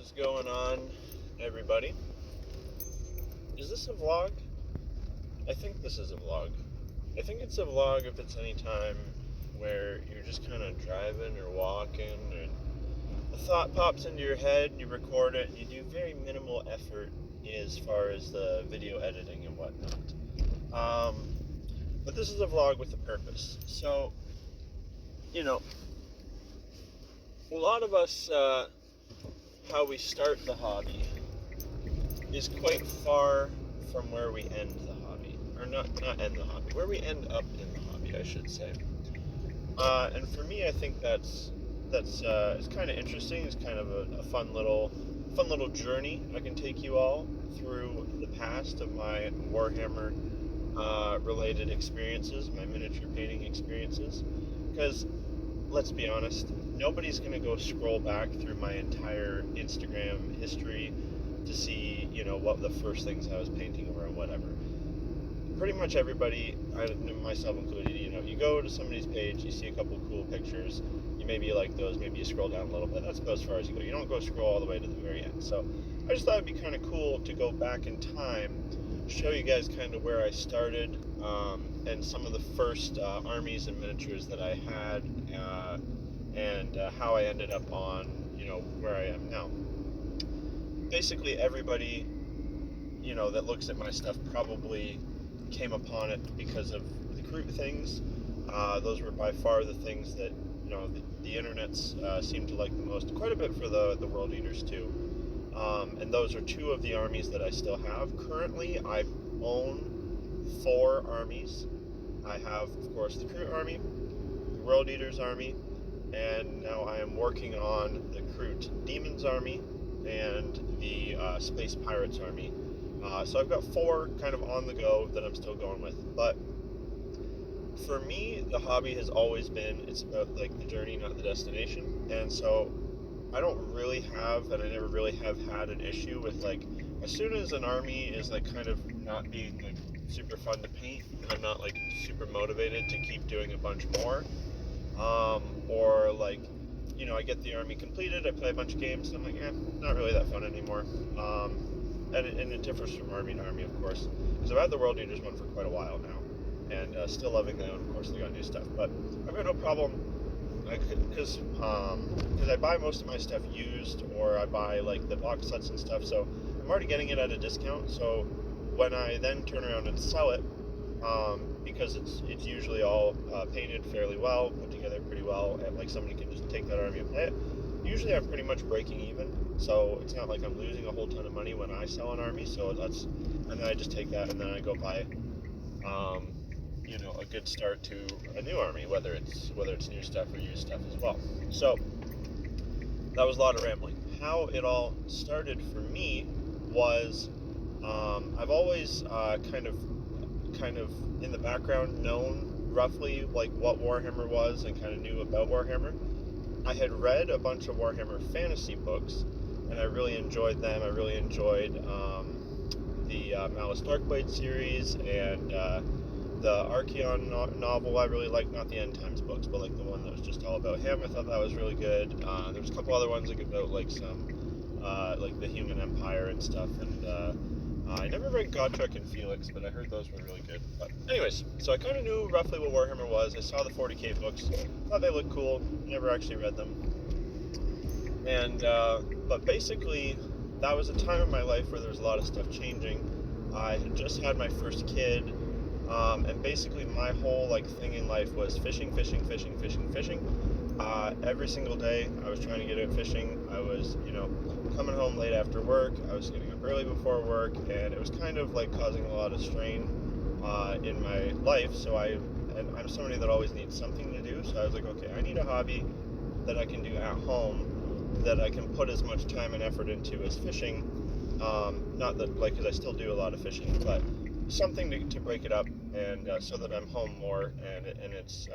is going on, everybody? Is this a vlog? I think this is a vlog. I think it's a vlog if it's any time where you're just kind of driving or walking and a thought pops into your head and you record it and you do very minimal effort as far as the video editing and whatnot. But this is a vlog with a purpose. So, a lot of us, how we start the hobby is quite far from where we end the hobby. Or not end the hobby, where we end up in the hobby, I should say. And for me, I think that's it's kind of interesting. It's kind of a fun little journey. I can take you all through the past of my Warhammer related experiences, my miniature painting experiences. Because let's be honest, nobody's gonna go scroll back through my entire Instagram history to see, what the first things I was painting were and whatever. Pretty much everybody, myself included, you go to somebody's page, you see a couple cool pictures, you maybe like those, maybe you scroll down a little bit. That's about as far as you go. You don't go scroll all the way to the very end. So I just thought it'd be kind of cool to go back in time, show you guys kind of where I started, and some of the first armies and miniatures that I had, and how I ended up on, where I am now. Basically, everybody, that looks at my stuff probably came upon it because of the Kroot things. Those were by far the things that, the internets seemed to like the most. Quite a bit for the World Eaters, too. And those are two of the armies that I still have. Currently, I own 4 armies. I have, of course, the Kroot army, the World Eaters army, and now I am working on the Kroot Demons army and the Space Pirates army. So I've got 4 kind of on the go that I'm still going with. But for me, the hobby has always been, it's about like the journey, not the destination. And so I don't really have, and I never really have had an issue with, like, as soon as an army is like kind of not being like super fun to paint, and I'm not like super motivated to keep doing a bunch more, or like, I get the army completed, I play a bunch of games, and I'm like, not really that fun anymore. And it differs from army to army, of course, because I've had the World Eaters one for quite a while now, and still loving them. Of course, they got new stuff, but I've got no problem, because I buy most of my stuff used, or I buy like the box sets and stuff, so I'm already getting it at a discount. So when I then turn around and sell it, because it's usually all painted fairly well, put together pretty well, and like somebody can just take that army and play it. Usually I'm pretty much breaking even, so it's not like I'm losing a whole ton of money when I sell an army. So and then I just take that and then I go buy, a good start to a new army, whether it's new stuff or used stuff as well. So that was a lot of rambling. How it all started for me was, I've always kind of in the background known roughly like what Warhammer was and kind of knew about Warhammer. I had read a bunch of Warhammer fantasy books, and I really enjoyed them. I really enjoyed the Malice Darkblade series and the Archeon novel. I really liked, not the End Times books, but like the one that was just all about him. I thought that was really good. There was a couple other ones like about like some like the Human Empire and stuff, and I never read Gotrek and Felix, but I heard those were really good. But anyways, so I kind of knew roughly what Warhammer was. I saw the 40k books, thought they looked cool, never actually read them. And but basically, that was a time in my life where there was a lot of stuff changing. I had just had my first kid, and basically my whole like thing in life was fishing. Every single day I was trying to get out fishing. I was, coming home late after work. I was getting up early before work, and it was kind of like causing a lot of strain in my life. So I'm somebody that always needs something to do. So I was like, okay, I need a hobby that I can do at home, that I can put as much time and effort into as fishing. Not that, like, because I still do a lot of fishing, but something to break it up, and so that I'm home more, and it's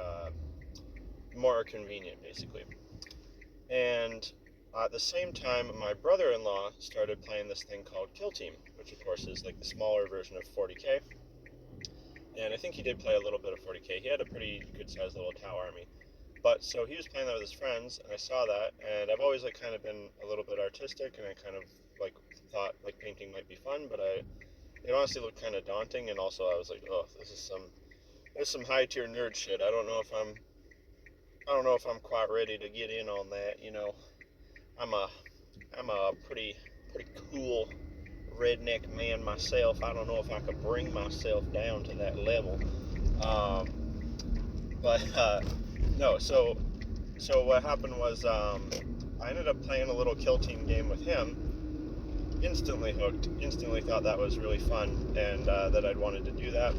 more convenient, basically. And at the same time, my brother-in-law started playing this thing called Kill Team, which of course is like the smaller version of 40k. And I think he did play a little bit of 40k. He had a pretty good-sized little Tau army. But so he was playing that with his friends, and I saw that, and I've always like kind of been a little bit artistic, and I kind of like thought like painting might be fun, but it honestly looked kind of daunting, and also I was like, oh, this is some high tier nerd shit. I don't know if I'm quite ready to get in on that. I'm a pretty cool redneck man myself. I don't know if I could bring myself down to that level. Um, but no, so what happened was I ended up playing a little kill team game with him. Instantly hooked. Instantly thought that was really fun, and that I'd wanted to do that.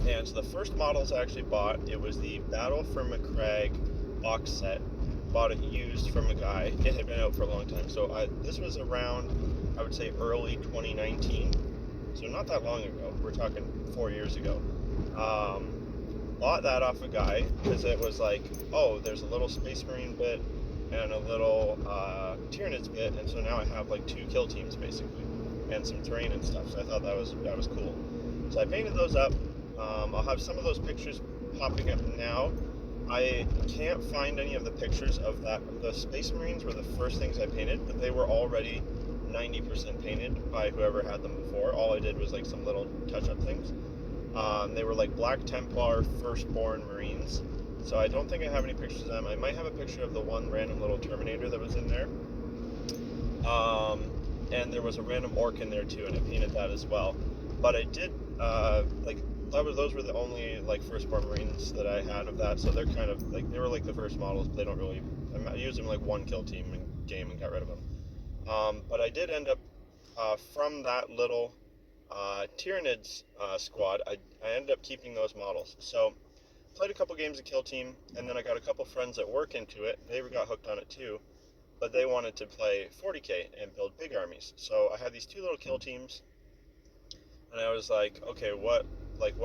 And so the first models I actually bought, it was the Battle for McCrag box set. Bought it used from a guy. It had been out for a long time. So this was around, I would say, early 2019. So not that long ago. We're talking 4 years ago. Bought that off a guy because it was like, oh, there's a little Space Marine bit and a little Tyranids bit, and so now I have like 2 kill teams basically, and some terrain and stuff. So I thought that was cool. So I painted those up. I'll have some of those pictures popping up now. I can't find any of the pictures of that. The Space Marines were the first things I painted, but they were already 90% painted by whoever had them before. All I did was like some little touch-up things. They were like Black Templar Firstborn Marines, so I don't think I have any pictures of them. I might have a picture of the one random little Terminator that was in there. And there was a random Orc in there too, and I painted that as well. But I did, those were the only like Firstborn Marines that I had of that, so they're kind of like, they were like the first models, but they don't really, I used them like one kill team in game and got rid of them. But I did end up, from that little Tyranids squad, I ended up keeping those models. So played a couple games of kill team, and then I got a couple friends at work into it. They got hooked on it too, but they wanted to play 40k and build big armies. So I had these 2 little kill teams, and I was like, okay, what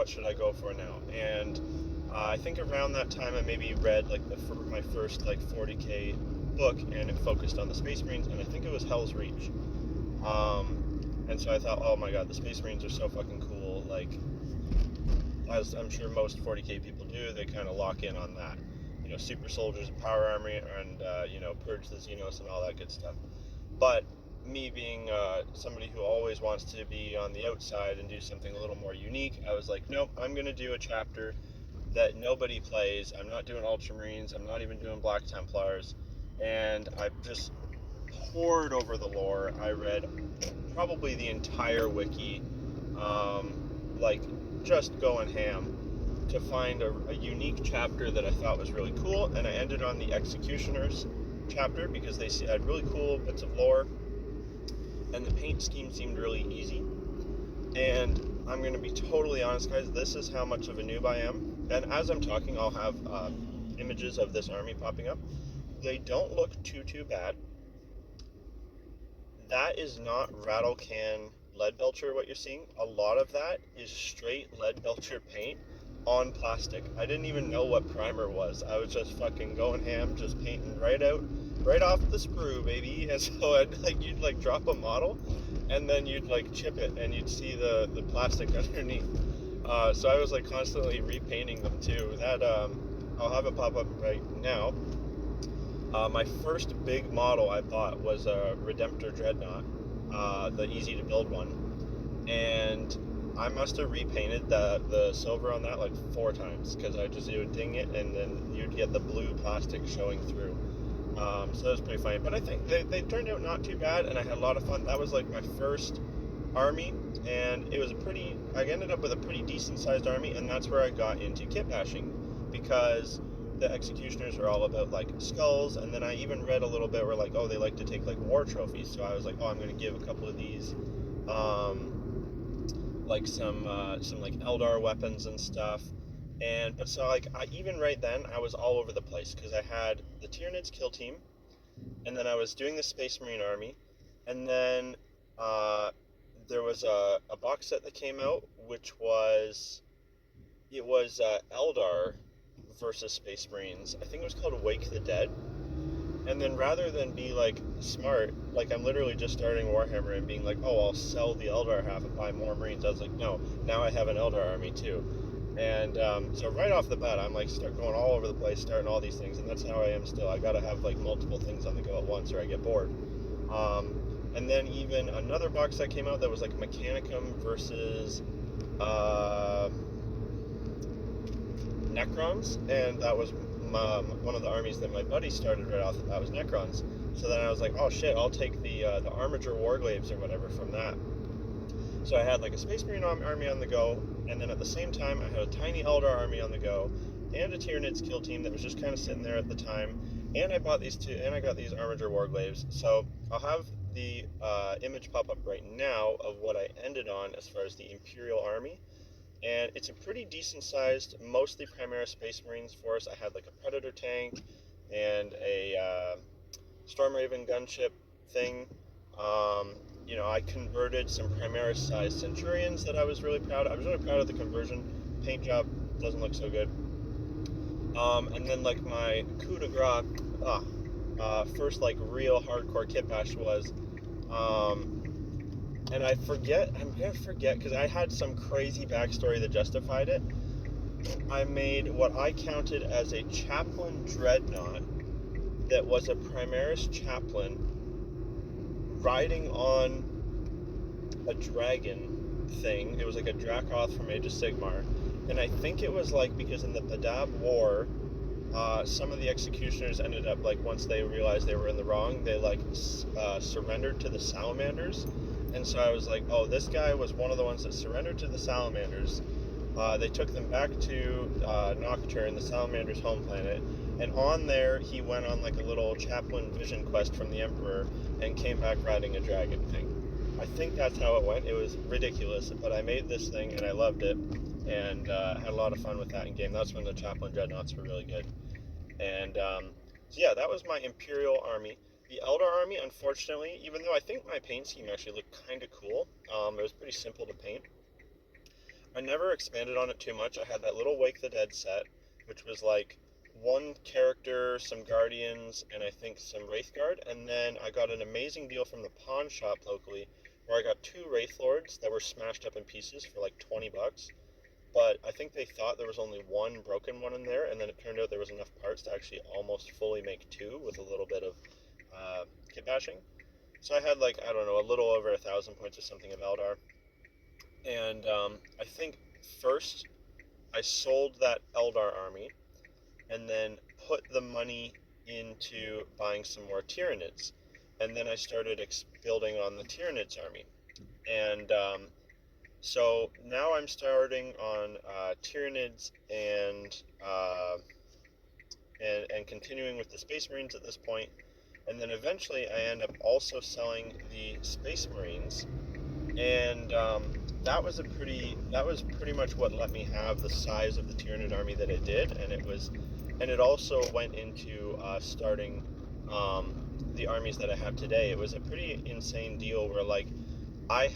should I go for now? And I think around that time I maybe read like my first like 40k book, and it focused on the Space Marines, and I think it was Hell's Reach. And so I thought, oh my god, the Space Marines are so fucking cool. Like, as I'm sure most 40k people do, they kind of lock in on that. Super soldiers and power army, and purge the Xenos and all that good stuff. But me being somebody who always wants to be on the outside and do something a little more unique, I was like, nope, I'm going to do a chapter that nobody plays. I'm not doing Ultramarines. I'm not even doing Black Templars. And I just poured over the lore. I read probably the entire wiki, just going ham to find a unique chapter that I thought was really cool. And I ended on the Executioners chapter because they had really cool bits of lore, and the paint scheme seemed really easy. And I'm going to be totally honest, guys, this is how much of a noob I am. And as I'm talking, I'll have images of this army popping up. They don't look too bad. That is not rattle can lead belcher what you're seeing. A lot of that is straight lead belcher paint on plastic. I didn't even know what primer was. I was just fucking going ham, just painting right off the sprue, baby. And so you'd drop a model, and then you'd chip it, and you'd see the plastic underneath. So I was constantly repainting them too. That I'll have it pop up right now. My first big model I bought was a Redemptor Dreadnought, the easy to build one, and I must have repainted the silver on that 4 times, because it would ding it, and then you'd get the blue plastic showing through. So that was pretty funny, but I think they turned out not too bad, and I had a lot of fun. That was my first army, and it was I ended up with a pretty decent sized army, and that's where I got into kit bashing, because the Executioners are all about skulls, and then I even read a little bit where they like to take war trophies. So I was I'm going to give a couple of these some Eldar weapons and stuff. But I even right then I was all over the place, because I had the Tyranids kill team, and then I was doing the Space Marine army, and then there was a box set that came out, which was Eldar versus Space Marines. I think it was called Wake the Dead. And then rather than be smart, I'm literally just starting Warhammer and being oh, I'll sell the Eldar half and buy more Marines, I was no, now I have an Eldar army too. And so right off the bat, I'm like start going all over the place, starting all these things, and that's how I am still. I gotta have like multiple things on the go at once, or I get bored. And then even another box that came out that was like Mechanicum versus Necrons, and that was one of the armies that my buddy started right off the bat was Necrons. So then I was like, oh shit, I'll take the Armiger Warglaves or whatever from that. So I had like a Space Marine army on the go, and then at the same time I had a tiny Eldar army on the go, and a Tyranids kill team that was just kind of sitting there at the time. And I bought these two, and I got these Armiger Warglaves. So I'll have the image pop up right now of what I ended on as far as the Imperial Army. And it's a pretty decent sized, mostly Primaris Space Marines force. I had like a Predator tank and a Storm Raven gunship thing. I converted some Primaris sized Centurions that I was really proud of. I was really proud of the conversion. Paint job doesn't look so good. And then like my coup de grace, first like real hardcore kit bash was, and I'm gonna forget because I had some crazy backstory that justified it. I made what I counted as a Chaplain Dreadnought that was a Primaris Chaplain riding on a dragon thing. It was like a Dracoth from Age of Sigmar. And I think it was like because in the Badab War, some of the executioners ended up like once they realized they were in the wrong, they like surrendered to the Salamanders. And so I was like, oh, this guy was one of the ones that surrendered to the Salamanders. They took them back to Nocturne, the Salamander's home planet, and on there he went on like a little chaplain vision quest from the Emperor and came back riding a dragon thing. I think that's how it went. It was ridiculous, but I made this thing and I loved it, and had a lot of fun with that in game. That's when the Chaplain Dreadnoughts were really good. And so yeah, that was my Imperial Army. The Eldar Army, unfortunately, even though I think my paint scheme actually looked kind of cool, it was pretty simple to paint. I never expanded on it too much. I had that little Wake the Dead set, which was like one character, some Guardians, and I think some Wraithguard. And then I got an amazing deal from the pawn shop locally, where I got 2 Wraith Lords that were smashed up in pieces for like $20. But I think they thought there was only one broken one in there, and then it turned out there was enough parts to actually almost fully make 2 with a little bit of kit bashing. So I had like, I don't know, a little over 1,000 points or something of Eldar. And I think first I sold that Eldar army and then put the money into buying some more Tyranids. And then I started building on the Tyranids army. And so now I'm starting on Tyranids and continuing with the Space Marines at this point. And then eventually I end up also selling the Space Marines. And that was pretty much what let me have the size of the Tyranid army that it did, and it also went into starting the armies that I have today. It was a pretty insane deal where like my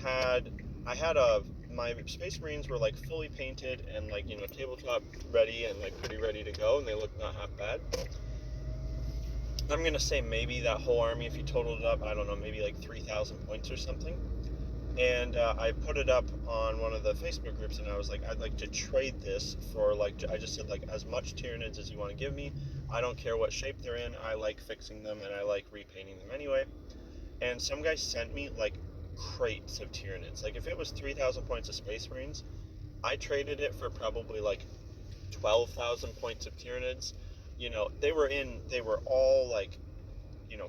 Space Marines were like fully painted and like tabletop ready and like pretty ready to go, and they looked not half bad. I'm gonna say maybe that whole army, if you totaled it up, I don't know, maybe like 3,000 points or something. And I put it up on one of the Facebook groups, and I was like, I'd like to trade this for like, I just said like as much Tyranids as you want to give me. I don't care what shape they're in. I like fixing them and I like repainting them anyway. And some guy sent me like crates of Tyranids. Like if it was 3,000 points of Space Marines, I traded it for probably like 12,000 points of Tyranids. They were all like,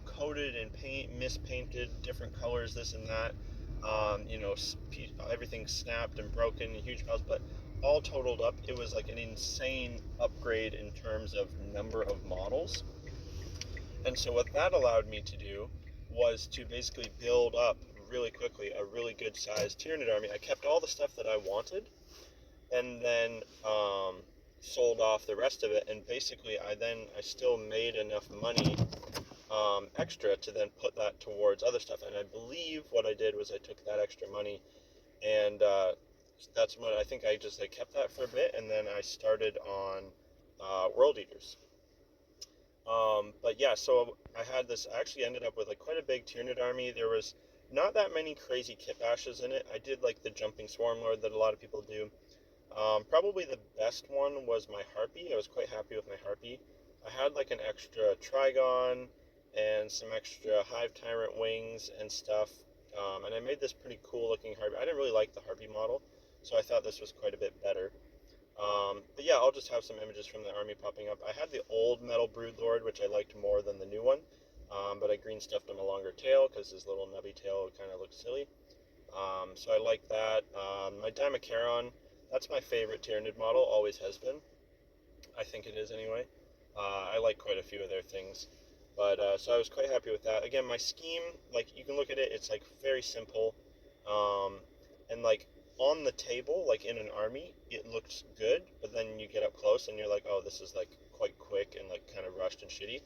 coated in paint, mispainted, different colors, this and that. Everything snapped and broken in huge piles, but all totaled up, it was like an insane upgrade in terms of number of models. And so what that allowed me to do was to basically build up really quickly a really good sized Tyranid army. I kept all the stuff that I wanted, and then sold off the rest of it, and basically I still made enough money extra to then put that towards other stuff. And I believe what I did was I took that extra money, and that's what I think I kept that for a bit, and then I started on World Eaters. But yeah, so I actually ended up with like quite a big Tyranid army. There was not that many crazy kit bashes in it. I did like the Jumping Swarm Lord that a lot of people do. Probably the best one was my Harpy. I was quite happy with my Harpy. I had like an extra Trigon and some extra Hive Tyrant wings and stuff. And I made this pretty cool looking Harpy. I didn't really like the Harpy model, so I thought this was quite a bit better. But yeah, I'll just have some images from the army popping up. I had the old Metal Broodlord, which I liked more than the new one, but I green stuffed him a longer tail because his little nubby tail kind of looked silly. So I like that. My Dimachron, that's my favorite Tyranid model, always has been. I think it is anyway. I like quite a few of their things. But so I was quite happy with that. Again, my scheme, like you can look at it, it's like very simple. And like on the table, like in an army, it looks good, but then you get up close and you're like, oh, this is like quite quick and like kind of rushed and shitty.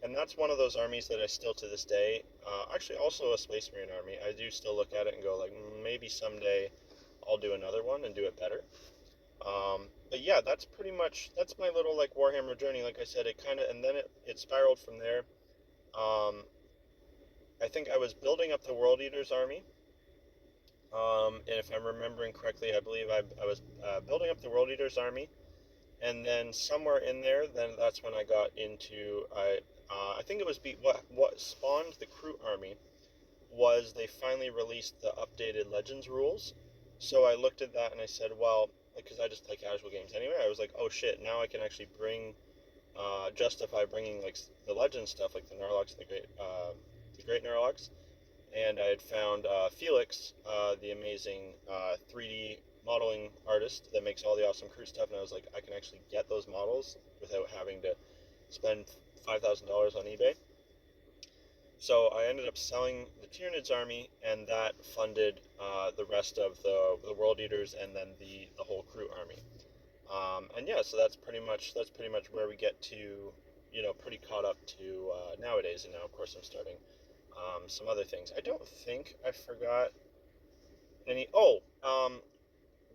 And that's one of those armies that I still to this day, actually also a Space Marine army, I do still look at it and go like, maybe someday I'll do another one and do it better. But yeah, that's my little like Warhammer journey. Like I said, it kind of, and then it spiraled from there. I think I was building up the World Eaters army. And if I'm remembering correctly, I believe I was building up the World Eaters army. And then somewhere in there, then that's when I got into, I think it was, what spawned the Kroot army was they finally released the updated Legends rules. So I looked at that and I said, well, because I just play casual games anyway, I was like, oh shit, now I can actually justify bringing like the Legends stuff, like the Narlox, the Great Narlox. And I had found Felix, the amazing 3D modeling artist that makes all the awesome Kroot stuff, and I was like, I can actually get those models without having to spend $5,000 on eBay. So I ended up selling the Tyranids army, and that funded the rest of the World Eaters, and then the whole Kroot army. And yeah, so that's pretty much where we get to, pretty caught up to nowadays. And now, of course, I'm starting some other things. I don't think I forgot any. Oh,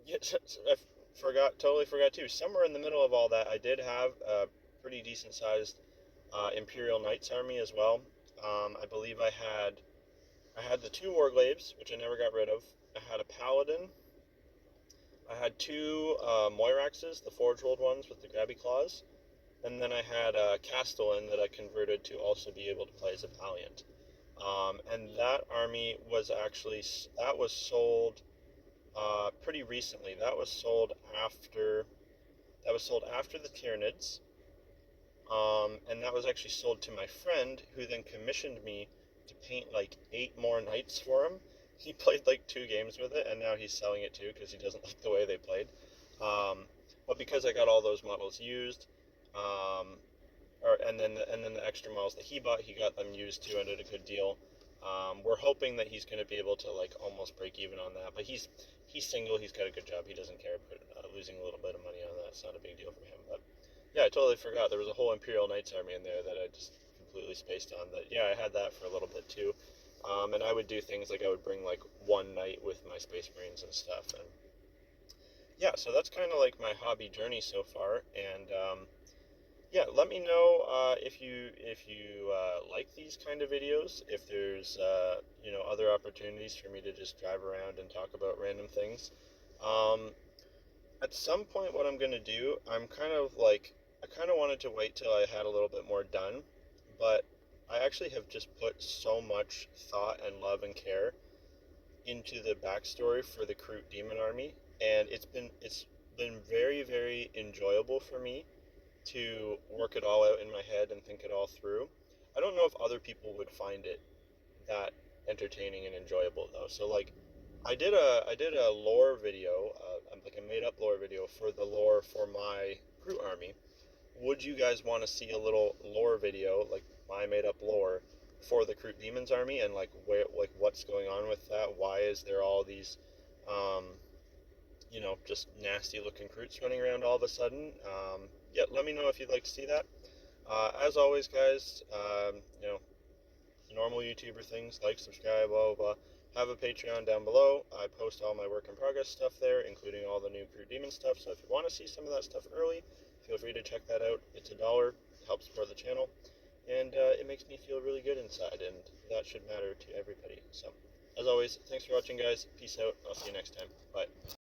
yes, I totally forgot too. Somewhere in the middle of all that, I did have a pretty decent sized Imperial Knights army as well. I believe I had the two Warglaives, which I never got rid of. I had a Paladin. I had two Moiraxes, the Forge World ones with the grabby claws. And then I had a Castellan that I converted to also be able to play as a Valiant. And that army was sold pretty recently. That was sold after the Tyranids. And that was actually sold to my friend, who then commissioned me to paint like 8 more knights for him. He played like 2 games with it, and now he's selling it too because he doesn't like the way they played. But because I got all those models used, and then the extra models that he bought, he got them used too and at a good deal. We're hoping that he's going to be able to like almost break even on that. But he's single. He's got a good job. He doesn't care about losing a little bit of money on that. It's not a big deal for him. But yeah, I totally forgot. There was a whole Imperial Knights army in there that I just completely spaced on. That yeah, I had that for a little bit too. And I would do things like I would bring like one knight with my Space Marines and stuff. And yeah, so that's kind of like my hobby journey so far. And yeah, let me know if you like these kind of videos. If there's other opportunities for me to just drive around and talk about random things. At some point, what I'm gonna do, I kind of wanted to wait till I had a little bit more done, but I actually have just put so much thought and love and care into the backstory for the Kroot Demon Army, and it's been very, very enjoyable for me to work it all out in my head and think it all through. I don't know if other people would find it that entertaining and enjoyable though. So like, I did a lore video, like a made up lore video for the lore for my Kroot army. Would you guys want to see a little lore video, like my made up lore for the Kroot Demons army, and like what's going on with that? Why is there all these just nasty looking Kroots running around all of a sudden? Yeah, let me know if you'd like to see that. As always, guys, normal YouTuber things, like, subscribe, blah, blah, blah. Have a Patreon down below. I post all my work in progress stuff there, including all the new Kroot Demon stuff. So if you want to see some of that stuff early, feel free to check that out. It's $1. It helps support the channel. And it makes me feel really good inside, and that should matter to everybody. So, as always, thanks for watching, guys. Peace out. I'll see you next time. Bye.